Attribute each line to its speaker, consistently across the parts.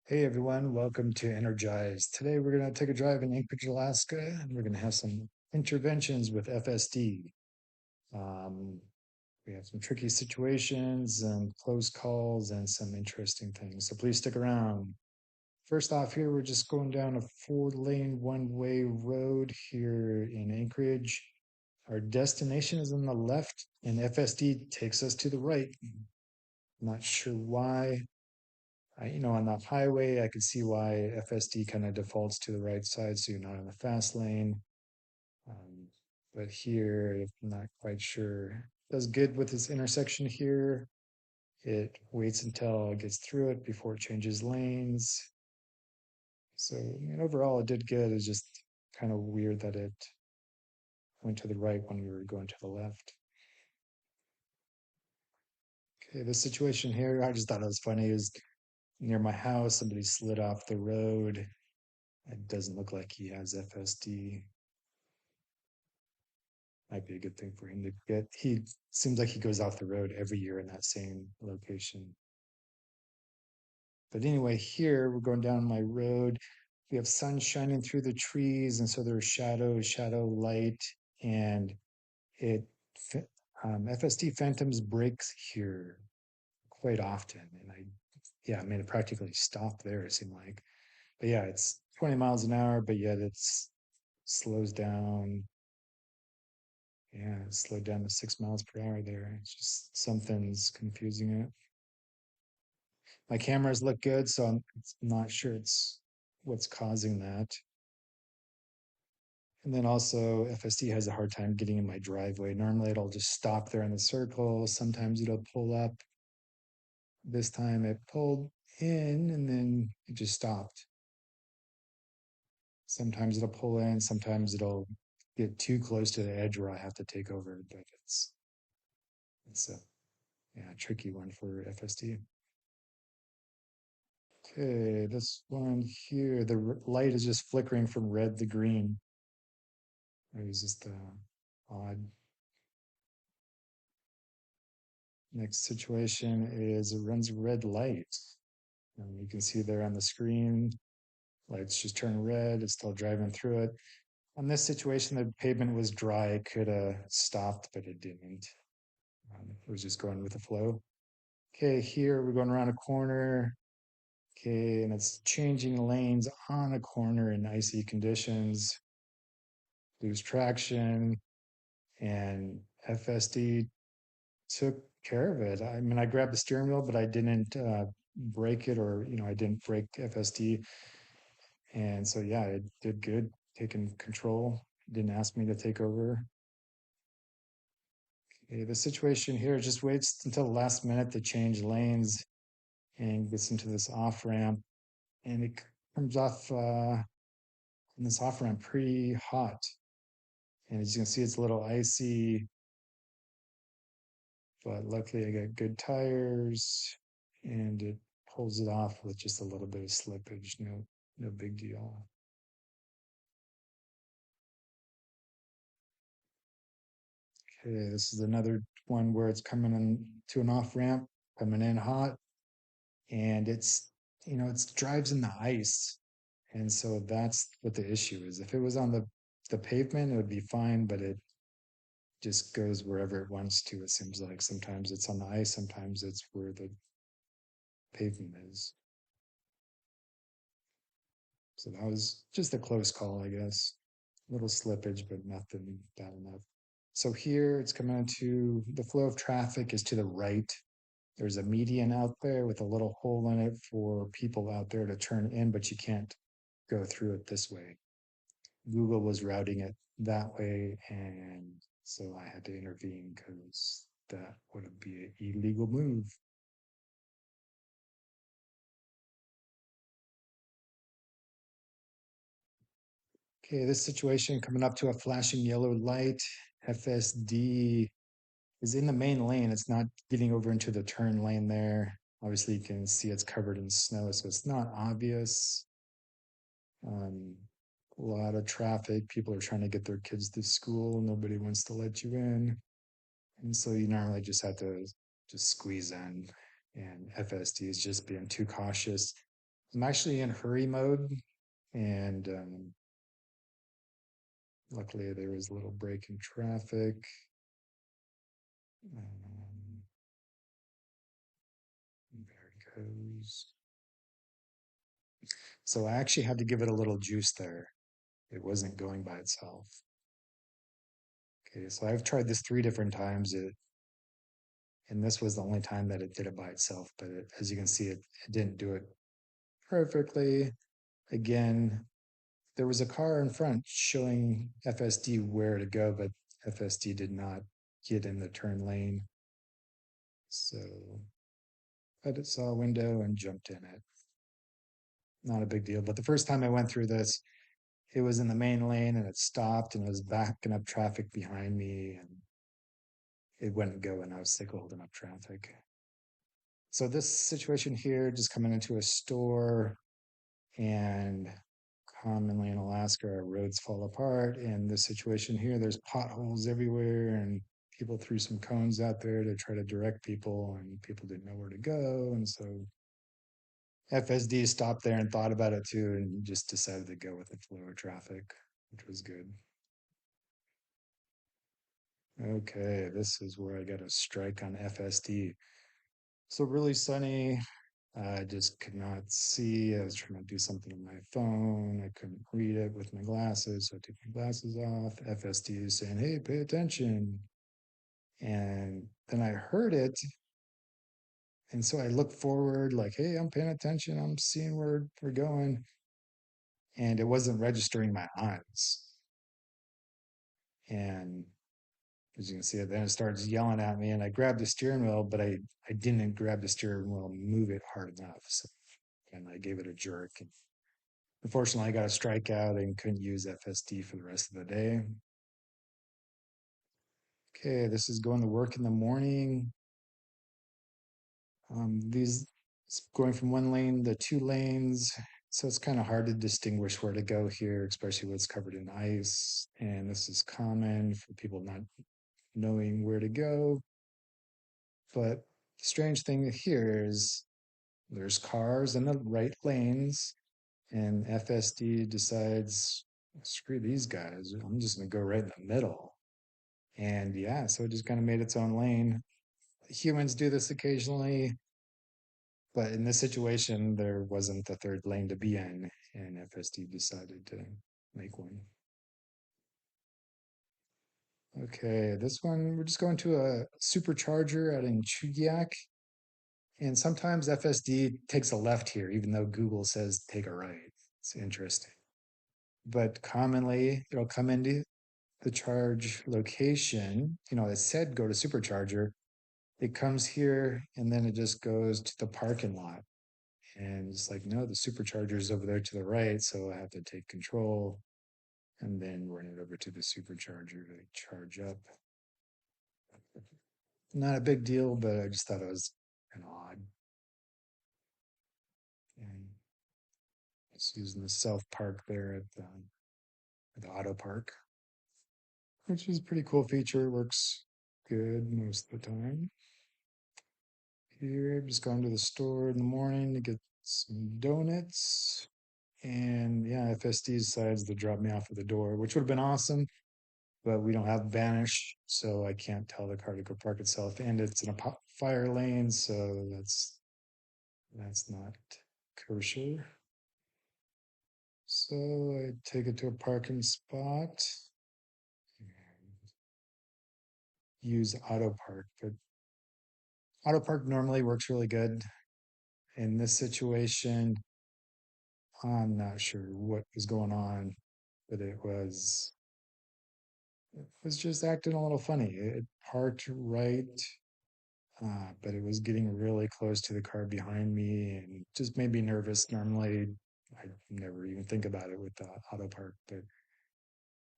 Speaker 1: Hey everyone, welcome to Energize. Today we're going to take a drive in Anchorage, Alaska, and we're going to have some interventions with FSD. Um, we have some tricky situations and close calls and some interesting things. So please stick around. First off, here we're just going down a 4-lane one-way road here in Anchorage. Our destination is on the left, and FSD takes us to the right. Not sure why. On the highway, I could see why FSD kind of defaults to the right side, so you're not in the fast lane. Um, but here, I'm not quite sure. It does good with this intersection here. It waits until it gets through it before it changes lanes. So overall, it did good. It's just kind of weird that it went to the right when we were going to the left. Okay, this situation here, I just thought it was funny. Is near my house, somebody slid off the road. It doesn't look like he has FSD. Might be a good thing for him to get. He seems like he goes off the road every year in that same location. But anyway, here we're going down my road. We have sun shining through the trees, and so there's shadow, light, and it FSD Phantoms breaks here quite often. And I made it practically stop there. It seemed like, but yeah, it's 20 miles an hour, but yet it's slows down. Yeah, it slowed down to 6 miles per hour there. It's just something's confusing it. My cameras look good, so I'm not sure it's what's causing that. And then also, FSD has a hard time getting in my driveway. Normally, it'll just stop there in the circle. Sometimes it'll pull up. This time, it pulled in and then it just stopped. Sometimes it'll pull in. Sometimes it'll get too close to the edge where I have to take over. But it's a tricky one for FSD. Okay, this one here, the light is just flickering from red to green. Or is just odd. Next situation is it runs red light. And you can see there on the screen, lights just turn red. It's still driving through it. On this situation, the pavement was dry. It could have stopped, but it didn't. It was just going with the flow. Okay, here we're going around a corner. Okay, and it's changing lanes on a corner in icy conditions. Lose traction, and FSD took care of it. I mean, I grabbed the steering wheel, but I didn't break it, or I didn't break FSD, and so yeah, it did good, taking control. Didn't ask me to take over. Okay, the situation here just waits until the last minute to change lanes and gets into this off ramp, and it comes off in this off ramp pretty hot. And as you can see, it's a little icy, but luckily I got good tires and it pulls it off with just a little bit of slippage. No big deal. Okay, this is another one where it's coming in to an off ramp, coming in hot, and it drives in the ice. And so that's what the issue is. If it was on the pavement, it would be fine, but it just goes wherever it wants to. It seems like sometimes it's on the ice, sometimes it's where the pavement is. So that was just a close call, I guess. A little slippage, but nothing bad enough. So here it's coming into the flow of traffic is to the right. There's a median out there with a little hole in it for people out there to turn in, but you can't go through it this way. Google was routing it that way, and so I had to intervene because that would be an illegal move. Okay, this situation coming up to a flashing yellow light. FSD is in the main lane. It's not getting over into the turn lane there. Obviously, you can see it's covered in snow, so it's not obvious. Um, a lot of traffic. People are trying to get their kids to school. Nobody wants to let you in. And so you normally just have to just squeeze in. And FSD is just being too cautious. I'm actually in hurry mode, and luckily there was a little break in traffic. Um, there it goes. So I actually had to give it a little juice there. It wasn't going by itself. Okay, so I've tried this 3 different times. And this was the only time that it did it by itself. But as you can see, it didn't do it perfectly. Again, there was a car in front showing FSD where to go, but FSD did not get in the turn lane. So, but it saw a window and jumped in it. Not a big deal. But the first time I went through this, it was in the main lane and it stopped and it was backing up traffic behind me and it wouldn't go and I was sick of holding up traffic. So this situation here, just coming into a store, and commonly in Alaska, our roads fall apart. And this situation here, there's potholes everywhere, and people threw some cones out there to try to direct people, and people didn't know where to go. And so FSD stopped there and thought about it too, and just decided to go with the flow of traffic, which was good. Okay, this is where I got a strike on FSD. So really sunny. I just could not see. I was trying to do something on my phone. I couldn't read it with my glasses. So I took my glasses off. FSD is saying, hey, pay attention. And then I heard it. And so I looked forward, like, hey, I'm paying attention. I'm seeing where we're going. And it wasn't registering my eyes. And as you can see, then it starts yelling at me. And I grabbed the steering wheel, but I didn't grab the steering wheel and move it hard enough. So, and I gave it a jerk. And unfortunately, I got a strikeout and couldn't use FSD for the rest of the day. Okay, this is going to work in the morning. These it's going from one lane to 2 lanes. So it's kind of hard to distinguish where to go here, especially when it's covered in ice. And this is common for people not knowing where to go. But the strange thing here is there's cars in the right lanes, and FSD decides, screw these guys. I'm just going to go right in the middle. And yeah, so it just kind of made its own lane. Humans do this occasionally, but in this situation, there wasn't a third lane to be in, and FSD decided to make one. Okay, this one, we're just going to a supercharger at Chugiak. And sometimes FSD takes a left here, even though Google says take a right. It's interesting. But commonly, it'll come into the charge location. It said go to supercharger. It comes here and then it just goes to the parking lot. And it's like, no, the supercharger is over there to the right. So I have to take control and then run it over to the supercharger to charge up. Not a big deal, but I just thought it was kind of odd. And it's using the self park there at the auto park, which is a pretty cool feature. It works good most of the time. Here, I've just gone to the store in the morning to get some donuts. And yeah, FSD decides to drop me off at the door, which would have been awesome, but we don't have Vanish, so I can't tell the car to go park itself. And it's in a fire lane, so that's not kosher. So I take it to a parking spot, use auto park, but auto park normally works really good. In this situation, I'm not sure what was going on, but it was just acting a little funny. It parked right, but it was getting really close to the car behind me and just made me nervous. Normally, I never even think about it with the auto park, but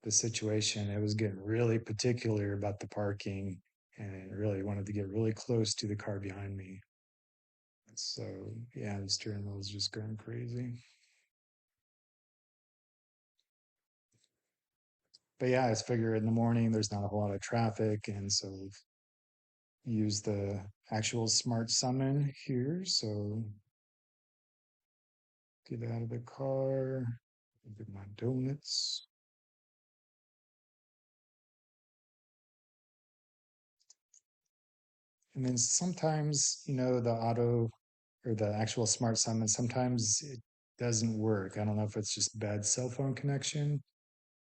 Speaker 1: the situation, it was getting really particular about the parking and it really wanted to get really close to the car behind me. So yeah, the steering wheel was just going crazy. But yeah, I figure in the morning there's not a whole lot of traffic, and so use the actual smart summon here. So Get out of the car. Get my donuts. And then sometimes, the auto or the actual smart summon, sometimes it doesn't work. I don't know if it's just bad cell phone connection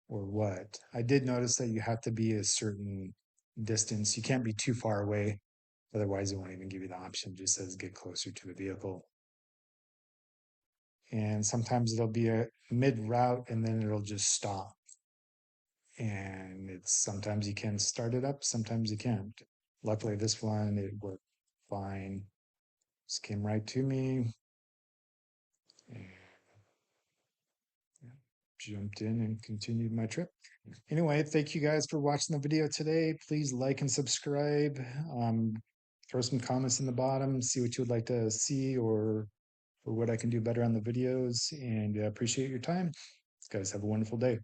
Speaker 1: or what. I did notice that you have to be a certain distance. You can't be too far away. Otherwise, it won't even give you the option. It just says get closer to the vehicle. And sometimes it'll be a mid route and then it'll just stop. And it's sometimes you can start it up, sometimes you can't. Luckily, this one, it worked fine. Just came right to me and jumped in and continued my trip. Anyway, thank you guys for watching the video today. Please like and subscribe. Throw some comments in the bottom, see what you would like to see or what I can do better on the videos. And appreciate your time. Guys, have a wonderful day.